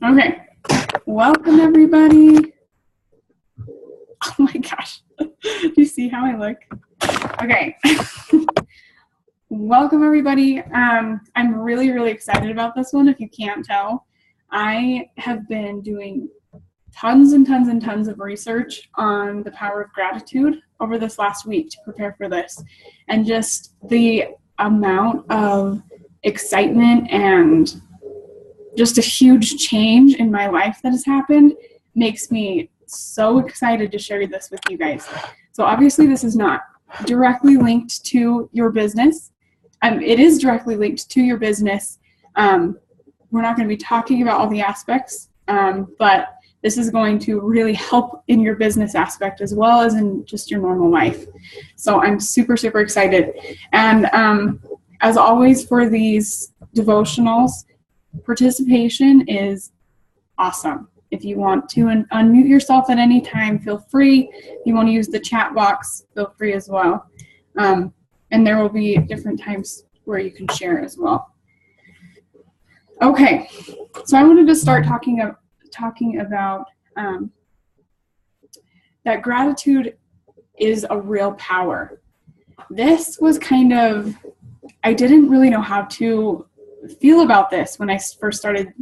Okay, welcome everybody. Oh my gosh, do you see how I look? Okay, welcome everybody. I'm really excited about this one. If you can't tell, I have been doing tons of research on the power of gratitude over this last week to prepare for this, and just the amount of excitement and just a huge change in my life that has happened makes me so excited to share this with you guys. So obviously this is not directly linked to your business. It is directly linked to your business. We're not going to be talking about all the aspects, but this is going to really help in your business aspect as well as in just your normal life. So I'm super excited. And as always for these devotionals, participation is awesome. If you want to unmute yourself at any time, feel free. If you want to use the chat box, feel free as well. And there will be different times where you can share as well. Okay, so I wanted to start talking about that gratitude is a real power. This was I didn't really know how to feel about this when I first started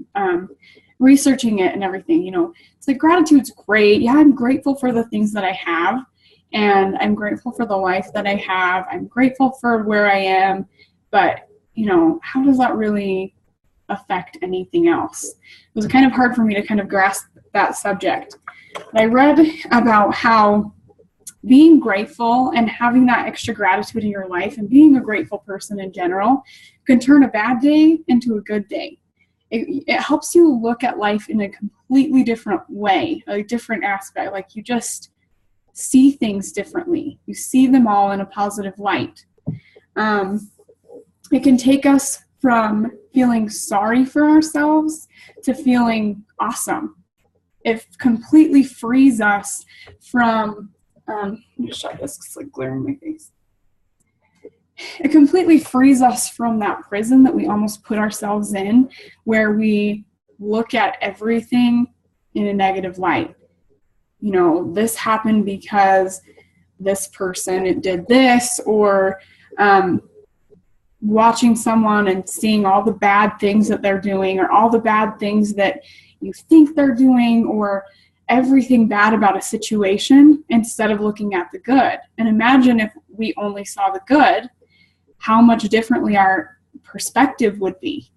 researching it and everything. It's like gratitude's great. Yeah, I'm grateful for the things that I have, and I'm grateful for the life that I have. I'm grateful for where I am, but how does that really affect anything else? It was kind of hard for me to kind of grasp that subject. But I read about how being grateful and having that extra gratitude in your life and being a grateful person in general can turn a bad day into a good day. It helps you look at life in a completely different way, a different aspect. Like you just see things differently. You see them all in a positive light. It can take us from feeling sorry for ourselves to feeling awesome. It completely frees us from let me shut this because it's like glaring in my face. It completely frees us from that prison that we almost put ourselves in, where we look at everything in a negative light. This happened because this person did this, or watching someone and seeing all the bad things that they're doing, or all the bad things that you think they're doing, or everything bad about a situation instead of looking at the good. And imagine if we only saw the good, how much differently our perspective would be.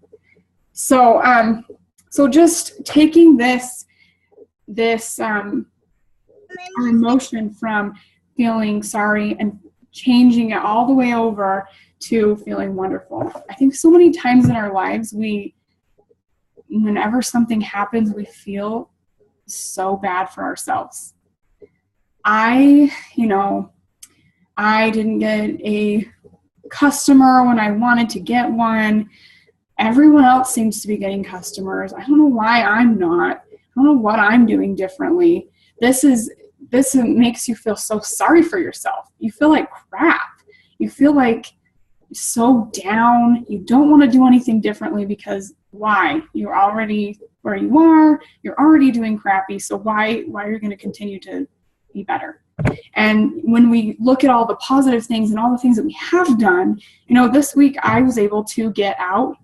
So just taking this our emotion from feeling sorry and changing it all the way over to feeling wonderful. I think so many times in our lives, whenever something happens, we feel so bad for ourselves. I didn't get a customer when I wanted to get one. Everyone else seems to be getting customers. I don't know why I'm not. I don't know what I'm doing differently. This makes you feel so sorry for yourself. You feel like crap. You feel like so down. You don't want to do anything differently because why? You're already where you are. You're already doing crappy. So why are you going to continue to be better? And when we look at all the positive things and all the things that we have done, this week I was able to get out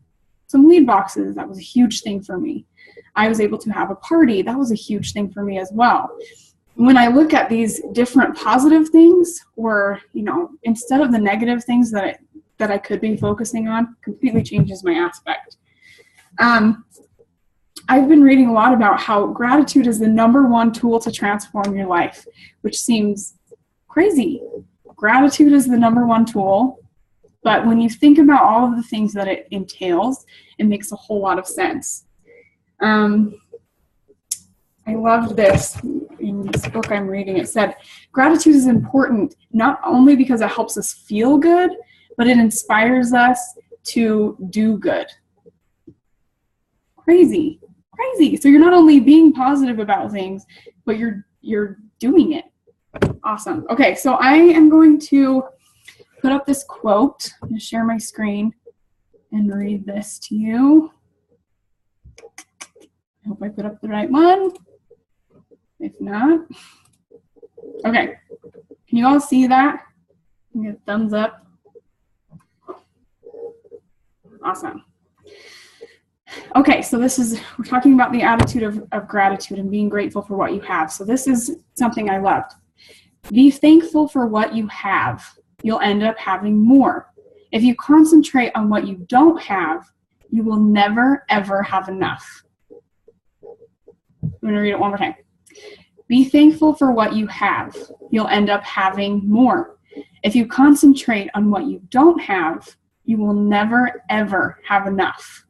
some lead boxes. That was a huge thing for me. I was able to have a party. That was a huge thing for me as well. When I look at these different positive things, or, instead of the negative things that I could be focusing on, completely changes my aspect. I've been reading a lot about how gratitude is the #1 tool to transform your life, which seems crazy. Gratitude is the #1 tool, but when you think about all of the things that it entails, it makes a whole lot of sense. I loved this in this book I'm reading. It said, gratitude is important not only because it helps us feel good, but it inspires us to do good. Crazy. So you're not only being positive about things, but you're doing it. Awesome. Okay, so I am going to put up this quote. I'm going to share my screen and read this to you. I hope hope I put up the right one. If not, okay. Can you all see that? Give a thumbs up. Awesome. Okay, so we're talking about the attitude of gratitude and being grateful for what you have. So this is something I loved. Be thankful for what you have. You'll end up having more. If you concentrate on what you don't have, you will never, ever have enough. I'm going to read it one more time. Be thankful for what you have. You'll end up having more. If you concentrate on what you don't have, you will never, ever have enough.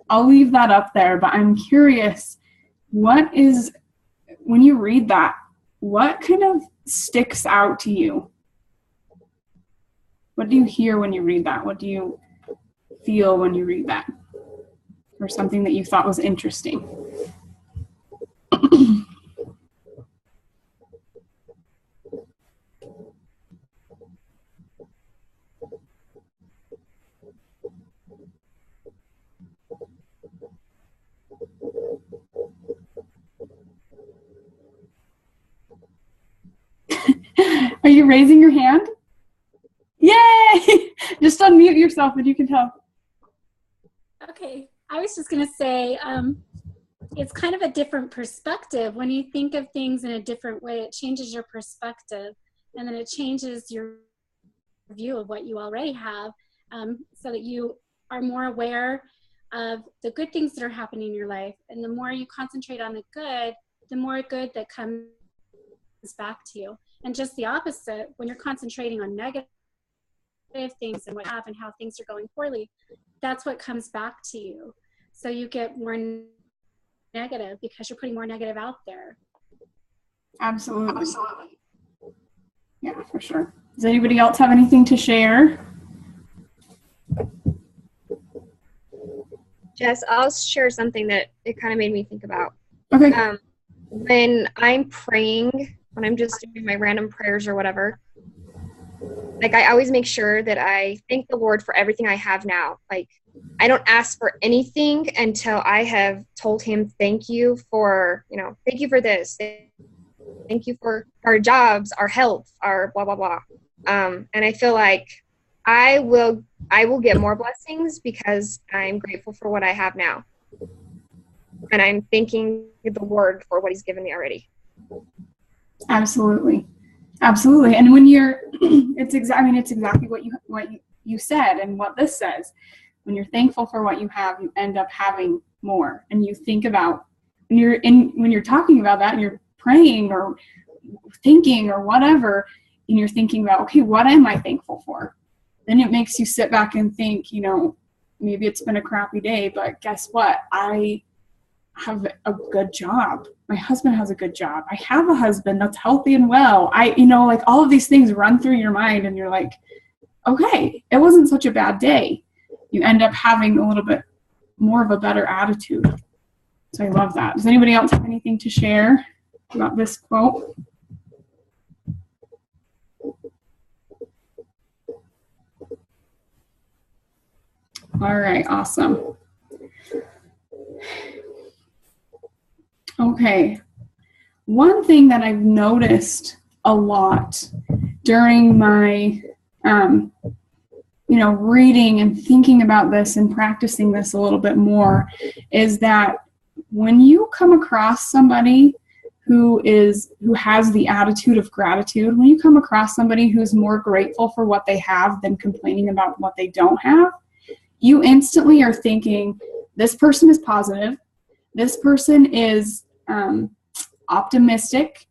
I'll leave that up there, but I'm curious, when you read that, what kind of sticks out to you? What do you hear when you read that? What do you feel when you read that? Or something that you thought was interesting? Are you raising your hand? Yay! Just unmute yourself and you can tell. Okay, I was just going to say it's kind of a different perspective. When you think of things in a different way, it changes your perspective, and then it changes your view of what you already have, so that you are more aware of the good things that are happening in your life. And the more you concentrate on the good, the more good that comes back to you. And just the opposite, when you're concentrating on negative things and what have and how things are going poorly, that's what comes back to you. So you get more negative because you're putting more negative out there. Absolutely. Yeah, for sure. Does anybody else have anything to share? Jess, I'll share something that it kind of made me think about. Okay. When I'm praying, when I'm just doing my random prayers or whatever, like I always make sure that I thank the Lord for everything I have now. Like I don't ask for anything until I have told him, thank you for this. Thank you for our jobs, our health, our blah, blah, blah. And I feel like I will get more blessings because I'm grateful for what I have now. And I'm thanking the Lord for what he's given me already. Absolutely. And when it's exactly what you said and what this says. When you're thankful for what you have, you end up having more. And you think about when you're talking about that and you're praying or thinking or whatever, and you're thinking about, okay, what am I thankful for? Then it makes you sit back and think, maybe it's been a crappy day, but guess what? I have a good job. My husband has a good job. I have a husband that's healthy and well. Like all of these things run through your mind and you're like, okay, it wasn't such a bad day. You end up having a little bit more of a better attitude. So I love that. Does anybody else have anything to share about this quote? All right, awesome. Okay, one thing that I've noticed a lot during my, reading and thinking about this and practicing this a little bit more is that when you come across somebody who has the attitude of gratitude, when you come across somebody who's more grateful for what they have than complaining about what they don't have, you instantly are thinking, this person is positive, this person is optimistic,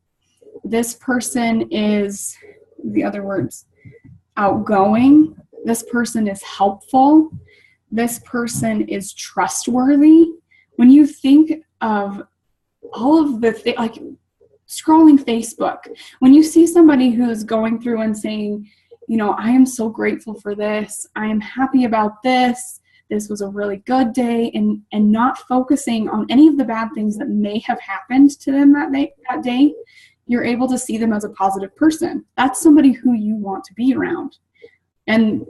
this person is, the other words, outgoing, this person is helpful, this person is trustworthy. When you think of all of the like scrolling Facebook, when you see somebody who's going through and saying, I am so grateful for this, I am happy about this was a really good day, and not focusing on any of the bad things that may have happened to them that day, you're able to see them as a positive person. That's somebody who you want to be around. And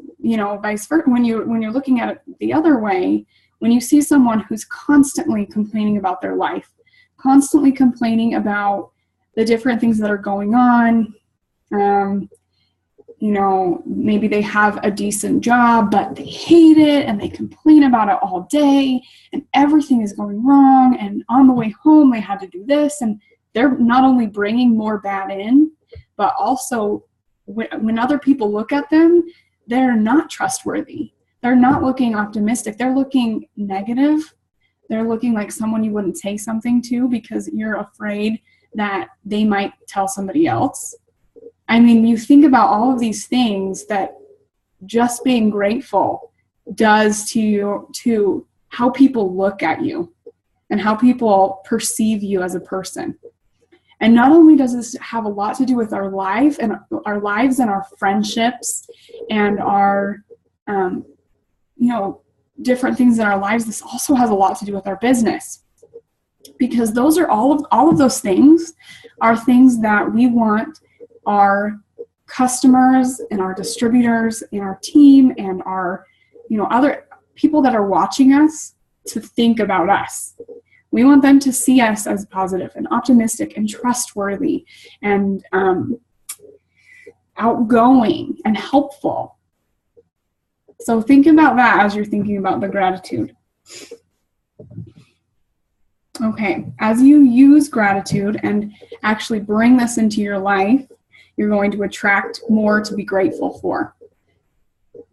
vice versa, when you're looking at it the other way, when you see someone who's constantly complaining about their life, constantly complaining about the different things that are going on, maybe they have a decent job, but they hate it and they complain about it all day and everything is going wrong. And on the way home, they had to do this. And they're not only bringing more bad in, but also when other people look at them, they're not trustworthy. They're not looking optimistic. They're looking negative. They're looking like someone you wouldn't say something to because you're afraid that they might tell somebody else. I mean, you think about all of these things that just being grateful does to how people look at you and how people perceive you as a person. And not only does this have a lot to do with our lives and our friendships and our, different things in our lives, this also has a lot to do with our business. Because those are all of those things are things that we want our customers and our distributors and our team and our, other people that are watching us to think about us. We want them to see us as positive and optimistic and trustworthy and outgoing and helpful. So think about that as you're thinking about the gratitude. Okay, as you use gratitude and actually bring this into your life, you're going to attract more to be grateful for.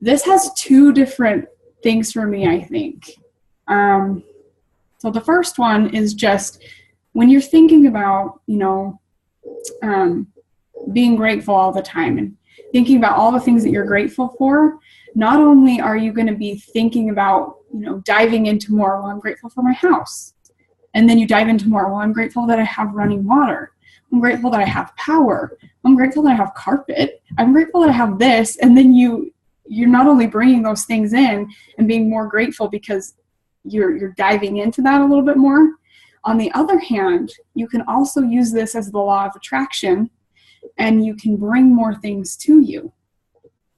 This has two different things for me, I think. So the first one is just when you're thinking about, being grateful all the time and thinking about all the things that you're grateful for, not only are you going to be thinking about, diving into more, well, I'm grateful for my house. And then you dive into more, well, I'm grateful that I have running water. I'm grateful that I have power. I'm grateful that I have carpet. I'm grateful that I have this. And then you're not only bringing those things in and being more grateful because you're diving into that a little bit more. On the other hand, you can also use this as the law of attraction, and you can bring more things to you.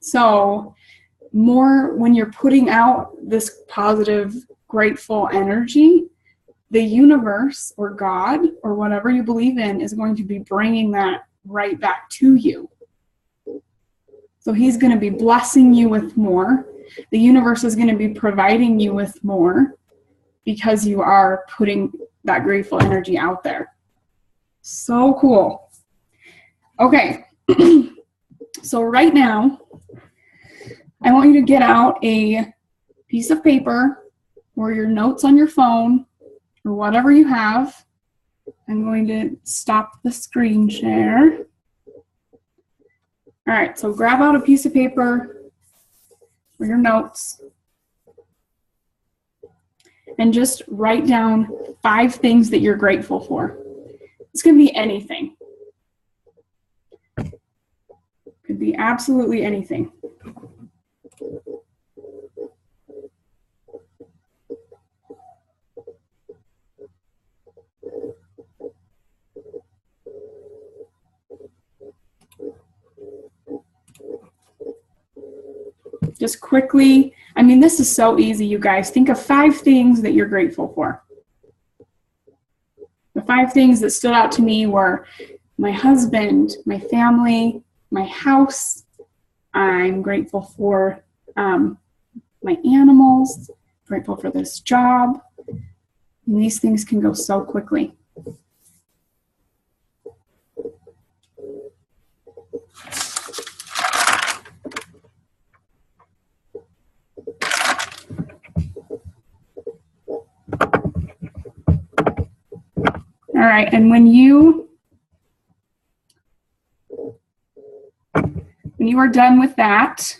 So more when you're putting out this positive, grateful energy, the universe or God or whatever you believe in is going to be bringing that right back to you. So he's going to be blessing you with more. The universe is going to be providing you with more because you are putting that grateful energy out there. So cool. Okay. So right now, I want you to get out a piece of paper or your notes on your phone or whatever you have. I'm going to stop the screen share. All right, so grab out a piece of paper for your notes and just write down 5 things that you're grateful for. This could be anything. Could be absolutely anything. Just quickly, this is so easy, you guys. Think of 5 things that you're grateful for. The 5 things that stood out to me were my husband, my family, my house. I'm grateful for my animals, grateful for this job. And these things can go so quickly. All right, and when you are done with that,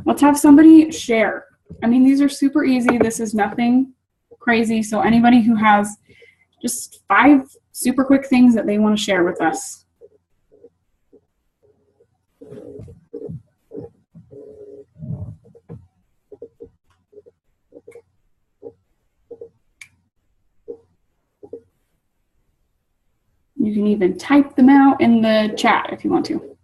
let's have somebody share. These are super easy. This is nothing crazy. So anybody who has just 5 super quick things that they want to share with us. You can even type them out in the chat if you want to.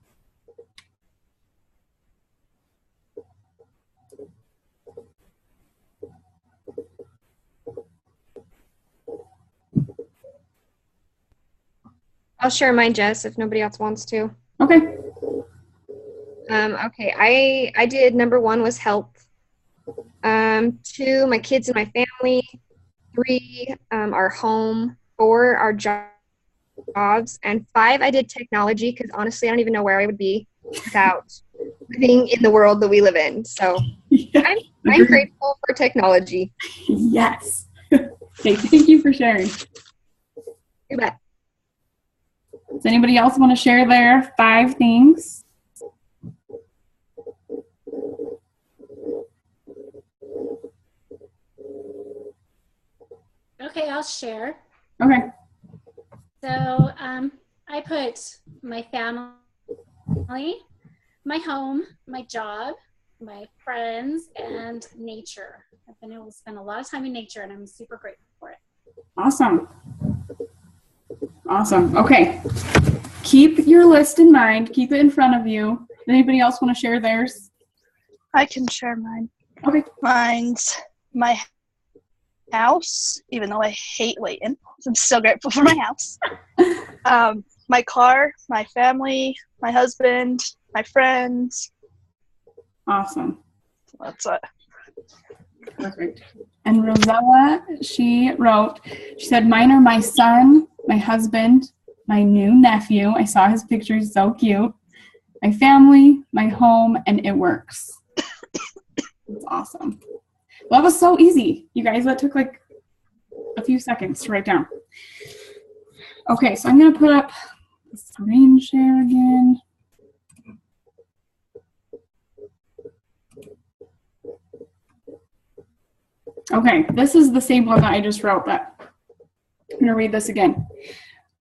I'll share mine, Jess, if nobody else wants to. Okay. Okay, I did number 1 was health. 2, my kids and my family. 3, our home. 4, our jobs. And 5, I did technology because honestly, I don't even know where I would be without living in the world that we live in. So Yeah. I'm grateful for technology. Yes. Okay, thank you for sharing. You bet. Does anybody else want to share their 5 things? Okay, I'll share. Okay. So I put my family, my home, my job, my friends, and nature. I've been able to spend a lot of time in nature, and I'm super grateful for it. Awesome. Awesome. Okay. Keep your list in mind. Keep it in front of you. Does anybody else want to share theirs? I can share mine. Okay. Mine's my house, even though I hate Layton. I'm still grateful for my house. My car, my family, my husband, my friends. Awesome. That's it. Perfect. And Rosella, she said, mine are my son, my husband, my new nephew. I saw his picture, he's so cute. My family, my home, and it works. It's awesome. Well, that was so easy. You guys, that took like a few seconds to write down. Okay, so I'm going to put up the screen share again. Okay, this is the same one that I just wrote, but I'm going to read this again.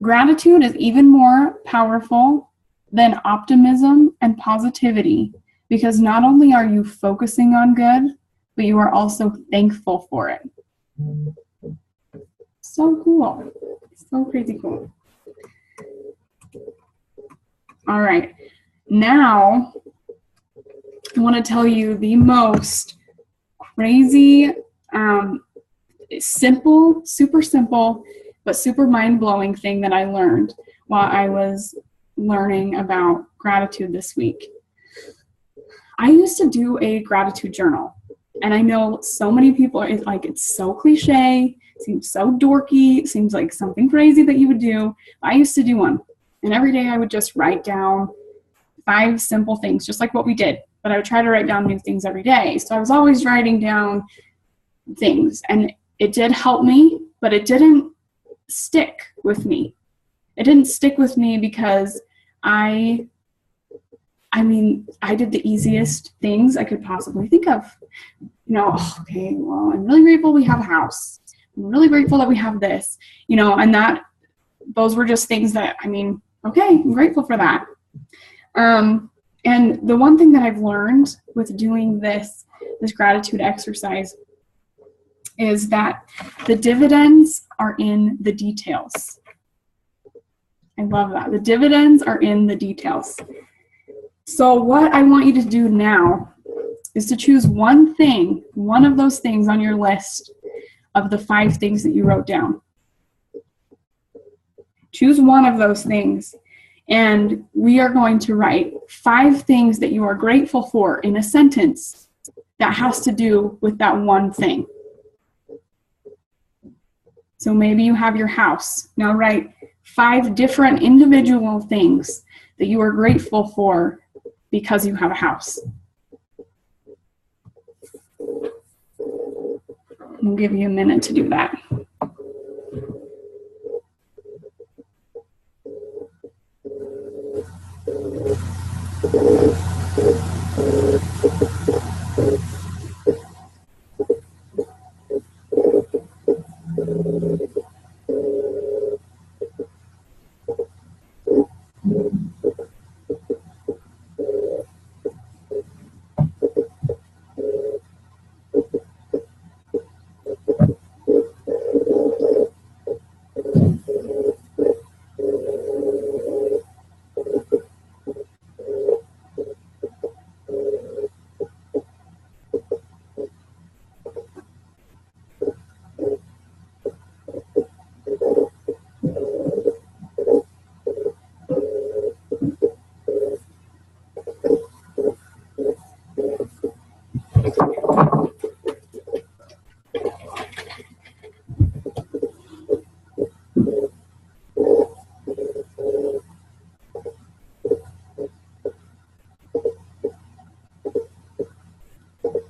Gratitude is even more powerful than optimism and positivity because not only are you focusing on good, but you are also thankful for it. So cool. So crazy cool. All right. Now, I want to tell you the most crazy, simple, super simple, but super mind-blowing thing that I learned while I was learning about gratitude this week. I used to do a gratitude journal, and I know so many people are like, it's so cliche, seems so dorky, seems like something crazy that you would do. I used to do one, and every day I would just write down 5 simple things, just like what we did, but I would try to write down new things every day. So I was always writing down things, and it did help me, but it didn't stick with me. It didn't stick with me because I did the easiest things I could possibly think of. Okay, well, I'm really grateful we have a house. I'm really grateful that we have this, and those were just things that, okay, I'm grateful for that. And the one thing that I've learned with doing this gratitude exercise is that the dividends are in the details. I love that. The dividends are in the details. So what I want you to do now is to choose one of those things on your list of the 5 things that you wrote down. Choose one of those things, and we are going to write 5 things that you are grateful for in a sentence that has to do with that one thing. So maybe you have your house. Now write 5 different individual things that you are grateful for because you have a house. We'll give you a minute to do that.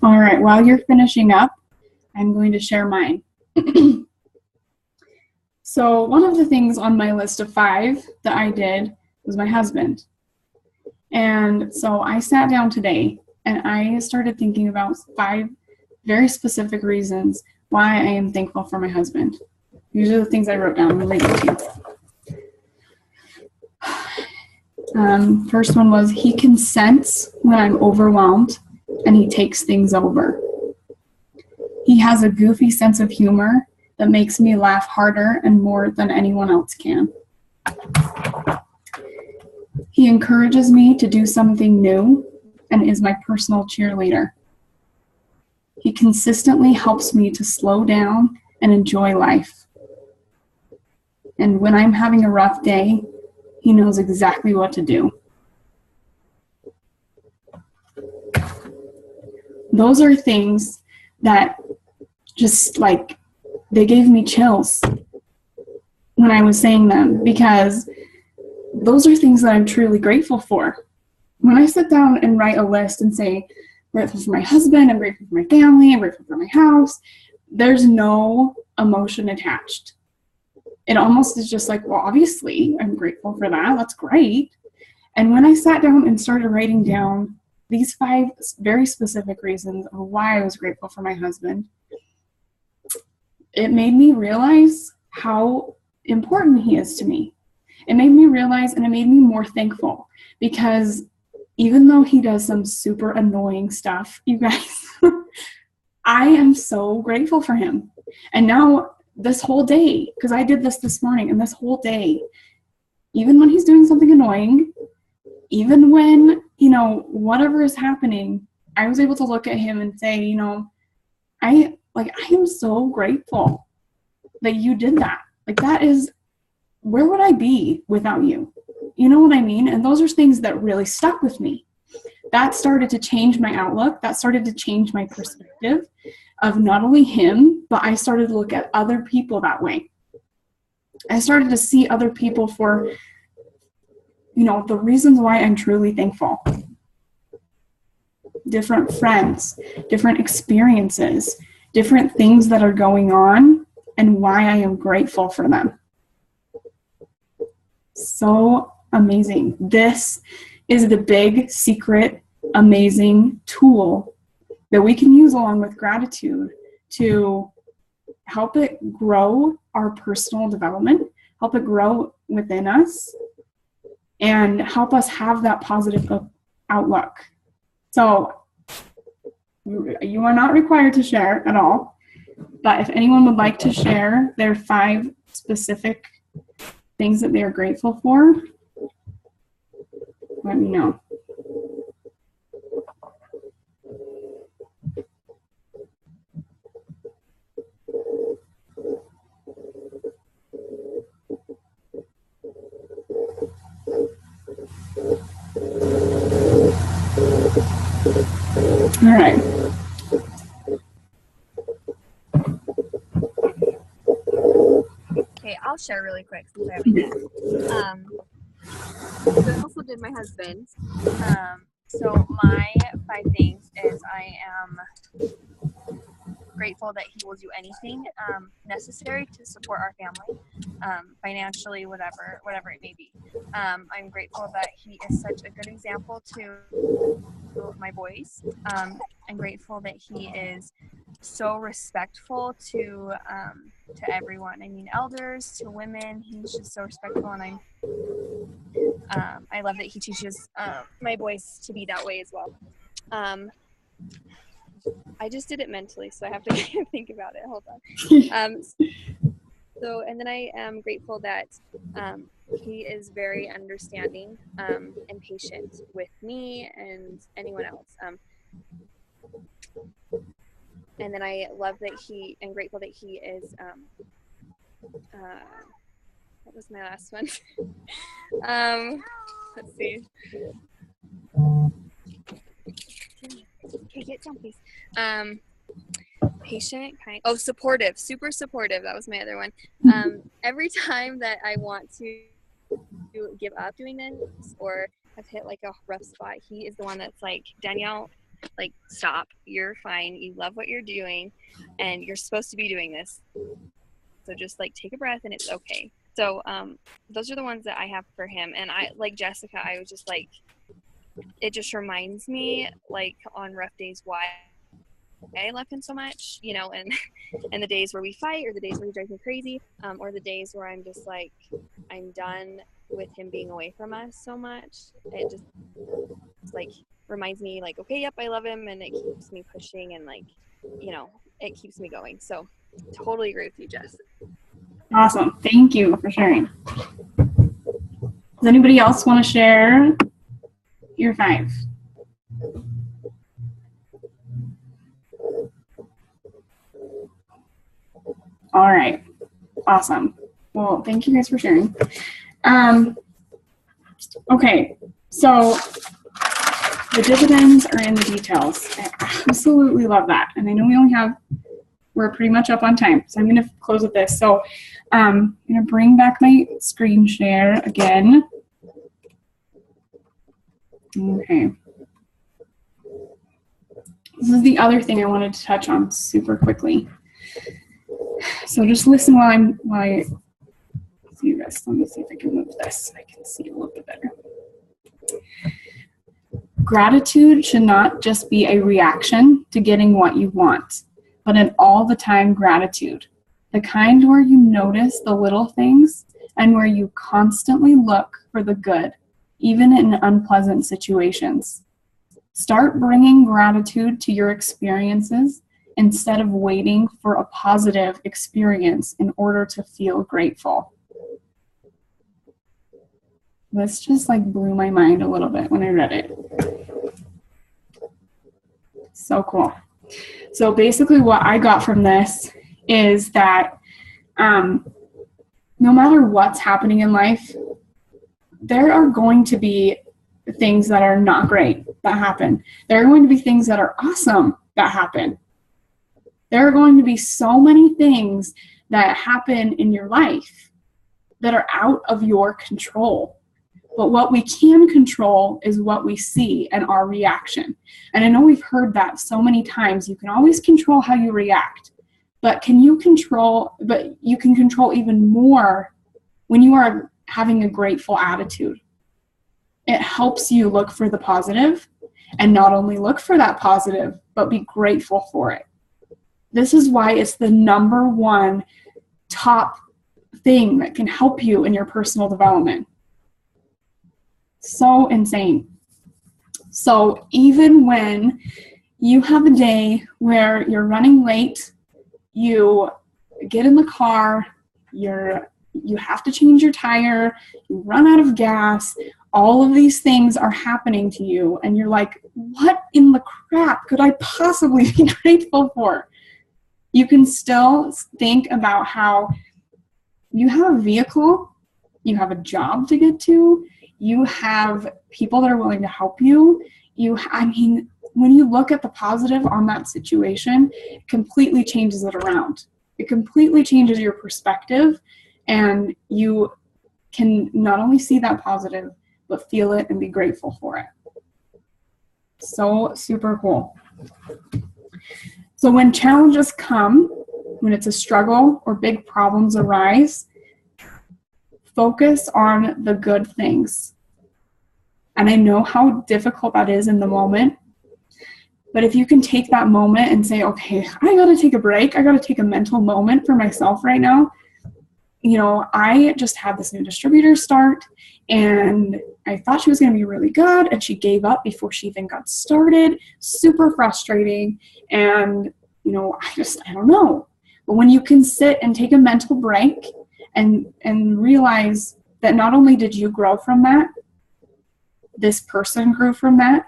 All right, while you're finishing up, I'm going to share mine. So one of the things on my list of 5 that I did was my husband. And so I sat down today and I started thinking about 5 very specific reasons why I am thankful for my husband. These are the things I wrote down. I'm going to read them to you. First one was, he can sense when I'm overwhelmed and he takes things over. He has a goofy sense of humor that makes me laugh harder and more than anyone else can. He encourages me to do something new and is my personal cheerleader. He consistently helps me to slow down and enjoy life. And when I'm having a rough day, he knows exactly what to do. Those are things that just like, they gave me chills when I was saying them, because those are things that I'm truly grateful for. When I sit down and write a list and say, I'm grateful for my husband, I'm grateful for my family, I'm grateful for my house, there's no emotion attached. It almost is just like, well, obviously I'm grateful for that. That's great. And when I sat down and started writing down these 5 very specific reasons of why I was grateful for my husband, it made me realize how important he is to me. It made me realize, and it made me more thankful, because even though he does some super annoying stuff, you guys, I am so grateful for him. And now this whole day, because I did this morning, and this whole day, even when he's doing something annoying, even when, whatever is happening, I was able to look at him and say, I am so grateful that you did that. Like, that is, where would I be without you? You know what I mean? And those are things that really stuck with me. That started to change my outlook. That started to change my perspective of not only him, but I started to look at other people that way. I started to see other people for, the reasons why I'm truly thankful. Different friends, different experiences, different things that are going on, and why I am grateful for them. So amazing. This is the big, secret, amazing tool that we can use along with gratitude to help it grow our personal development, help it grow within us, and help us have that positive outlook. So you are not required to share at all, but if anyone would like to share their 5 specific things that they are grateful for, let me know. All right. Okay, I'll share really quick since I haven't yet. So I also did my husband. So my 5 things is I am grateful that he will do anything necessary to support our family, financially, whatever it may be. I'm grateful that he is such a good example to my boys. I'm grateful that he is so respectful to everyone. I mean, elders to women. He's just so respectful, and I love that he teaches my boys to be that way as well. I just did it mentally, so I have to think about it. Hold on. And then I am grateful that he is very understanding and patient with me and anyone else. And then I love that I'm grateful that he is, what was my last one? Let's see. Okay, get down, please. Patient, kind. Oh, supportive, super supportive. That was my other one. Every time that I want to give up doing this or have hit like a rough spot, he is the one that's like, Danielle, like, stop, you're fine, you love what you're doing, and you're supposed to be doing this. So just like take a breath and it's okay. So those are the ones that I have for him. And I, like Jessica, I was just like, it just reminds me, like, on rough days why I love him so much, you know, and the days where we fight, or the days where he drives me crazy, or the days where I'm just like, I'm done with him being away from us so much. It just, like, reminds me, like, okay, yep, I love him, and it keeps me pushing, and, like, you know, it keeps me going. So totally agree with you, Jess. Awesome. Thank you for sharing. Does anybody else want to share your 5? All right. Awesome. Well, thank you guys for sharing. Okay. So the dividends are in the details. I absolutely love that. And I know we're pretty much up on time, so I'm going to close with this. So I'm going to bring back my screen share again. Okay. This is the other thing I wanted to touch on super quickly. So just listen while I see this. Let me see if I can move this. I can see a little bit better. Gratitude should not just be a reaction to getting what you want, but an all the time gratitude. The kind where you notice the little things and where you constantly look for the good, even in unpleasant situations. Start bringing gratitude to your experiences instead of waiting for a positive experience in order to feel grateful. This just like blew my mind a little bit when I read it. So cool. So basically what I got from this is that no matter what's happening in life, there are going to be things that are not great that happen. There are going to be things that are awesome that happen. There are going to be so many things that happen in your life that are out of your control. But what we can control is what we see and our reaction. And I know we've heard that so many times. You can always control how you react, but you can control even more when you are having a grateful attitude. It helps you look for the positive, and not only look for that positive, but be grateful for it. This is why it's the number one top thing that can help you in your personal development. So insane. So even when you have a day where you're running late, you get in the car, you have to change your tire, you run out of gas, all of these things are happening to you, and you're like, what in the crap could I possibly be grateful for? You can still think about how you have a vehicle, you have a job to get to, you have people that are willing to help you. When you look at the positive on that situation, it completely changes it around. It completely changes your perspective, and you can not only see that positive, but feel it and be grateful for it. So super cool. So when challenges come, when it's a struggle or big problems arise, focus on the good things. And I know how difficult that is in the moment, but if you can take that moment and say, okay, I got to take a break. I got to take a mental moment for myself right now. You know, I just had this new distributor start, and I thought she was going to be really good, and she gave up before she even got started. Super frustrating. And, you know, I don't know. But when you can sit and take a mental break and realize that not only did you grow from that, this person grew from that.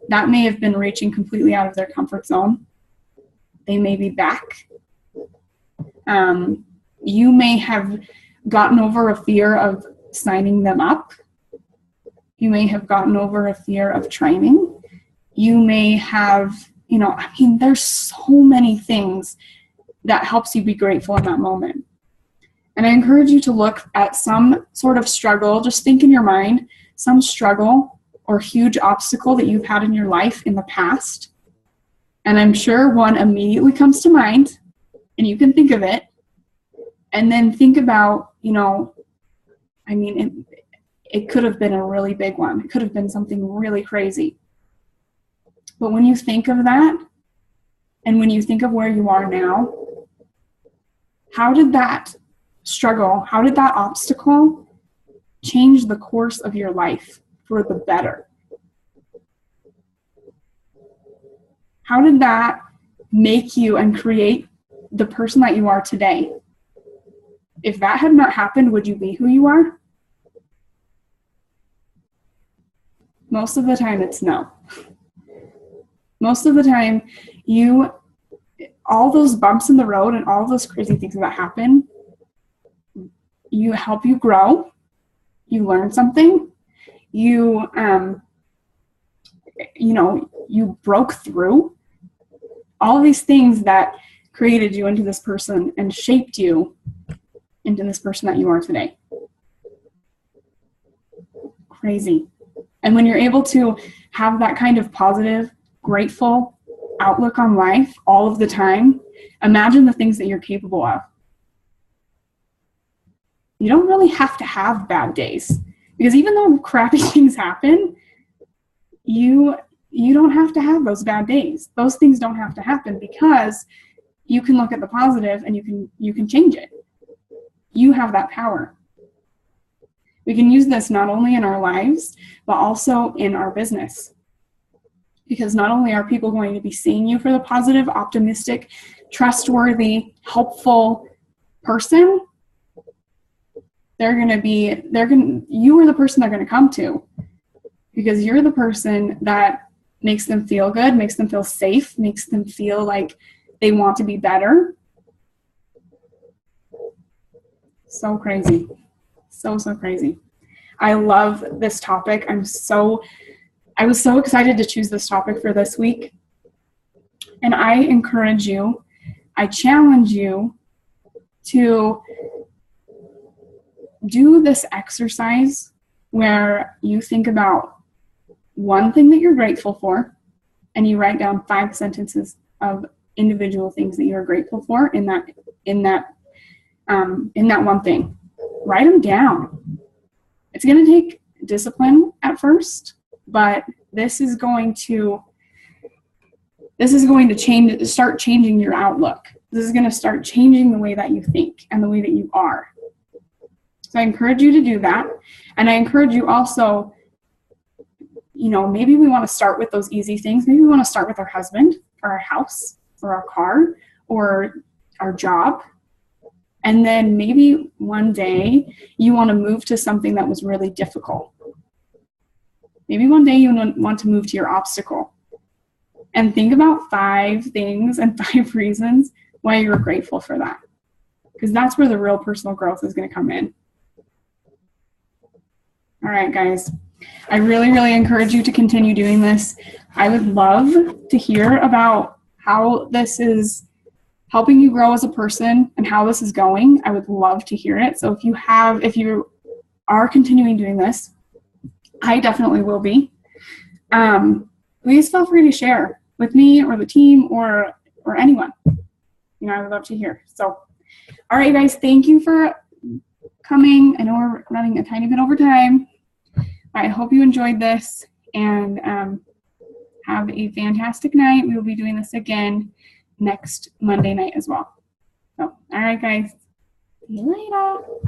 That may have been reaching completely out of their comfort zone. They may be back. You may have gotten over a fear of signing them up. You may have gotten over a fear of training. You may have, there's so many things that helps you be grateful in that moment. And I encourage you to look at some sort of struggle. Just think in your mind, some struggle or huge obstacle that you've had in your life in the past. And I'm sure one immediately comes to mind, and you can think of it. And then think about, it could have been a really big one. It could have been something really crazy. But when you think of that, and when you think of where you are now, how did that struggle, how did that obstacle change the course of your life for the better? How did that make you and create the person that you are today? If that had not happened, would you be who you are? Most of the time, it's no. Most of the time, all those bumps in the road and all those crazy things that happen, you help you grow, you learn something, you broke through all of these things that created you into this person and shaped you into this person that you are today. Crazy. And when you're able to have that kind of positive, grateful outlook on life all of the time, imagine the things that you're capable of. You don't really have to have bad days, because even though crappy things happen, you don't have to have those bad days. Those things don't have to happen, because you can look at the positive and you can change it. You have that power. We can use this not only in our lives, but also in our business. Because not only are people going to be seeing you for the positive, optimistic, trustworthy, helpful person, you are the person they're going to come to, because you're the person that makes them feel good, makes them feel safe, makes them feel like they want to be better. So crazy. So crazy. I love this topic. I was so excited to choose this topic for this week. And I encourage you, I challenge you to do this exercise where you think about one thing that you're grateful for, and you write down 5 sentences of individual things that you're grateful for in that one thing. Write them down. It's going to take discipline at first, but this is going to start changing your outlook. This is going to start changing the way that you think and the way that you are. So I encourage you to do that. And I encourage you also, maybe we want to start with those easy things. Maybe we want to start with our husband or our house or our car or our job. And then maybe one day you want to move to something that was really difficult. Maybe one day you want to move to your obstacle. And think about 5 things and 5 reasons why you're grateful for that. Because that's where the real personal growth is going to come in. All right, guys. I really, really encourage you to continue doing this. I would love to hear about how this is helping you grow as a person and how this is going. I would love to hear it. So if you are continuing doing this, I definitely will be. Please feel free to share with me or the team or anyone. I would love to hear. So, all right, guys, thank you for coming. I know we're running a tiny bit over time. I hope you enjoyed this, and have a fantastic night. We will be doing this again next Monday night as well. So, all right, guys. See you later.